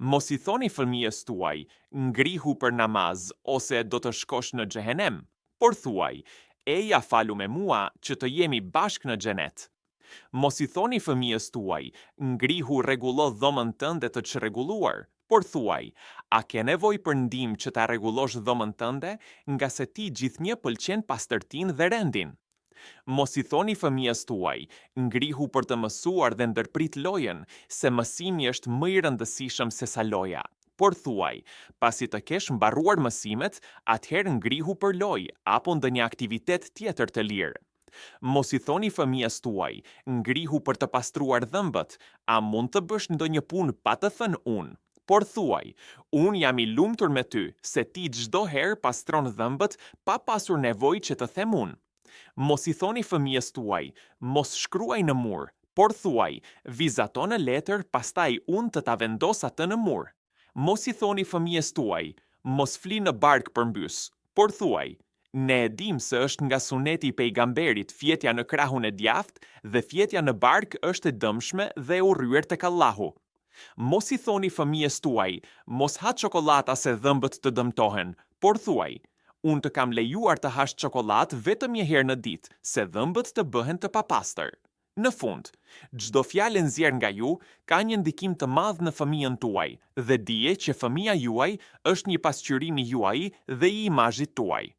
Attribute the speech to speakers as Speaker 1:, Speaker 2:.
Speaker 1: Mos i thoni fëmijës tuaj, ngrihu për namaz ose do të shkosh në xhehenem, por thuaj, eja falu me mua që të jemi bashk në xhenet. Mos i thoni fëmijës tuaj, ngrihu rregullo dhomën tënde të çrregulluar, por thuaj, a ke nevojë për ndihmë që ta rregullosh dhomën tënde, nga se ti gjithnjë pëlqen pastërtinë dhe rendin. Mos i thoni fëmijës tuaj, ngrihu për të mësuar dhe ndërprit lojën, se mësimi është më i rëndësishëm se sa loja. Por thuaj, pasi të kesh mbaruar mësimet, atëherë ngrihu për lojë apo ndonjë aktivitet tjetër të lirë. Mos i thoni fëmijës tuaj, ngrihu për të pastruar dhëmbët, a mund të bësh ndonjë punë pa të thënë unë? Por thuaj, unë jam i lumtur me ty, se ti çdo herë pastron dhëmbët pa pasur nevojë që të them unë. Mos i thoni fëmijës tuaj, mos shkruaj në mur, por thuaj, vizato në letër, pastaj unë të ta vendos atë në mur. Mos i thoni fëmijës tuaj, mos fli në bark përmbys, por thuaj, ne e dim se është nga suneti i pejgamberit fjetja në krahun e djathtë dhe fjetja në bark është e dëmshme dhe e urryer tek Allahu. Mos i thoni fëmijës tuaj, mos ha çokoladata se dhëmbët të dëmtohen, por thuaj, unë të kam lejuar të hash çokoladë vetëm një herë në ditë, se dhëmbët të bëhen të papastër. Në fund, çdo fjalë e nxjerr nga ju ka një ndikim të madh në fëmijën tuaj dhe dije që fëmia juaj është një pasqyrim i juaj dhe i imazhit tuaj.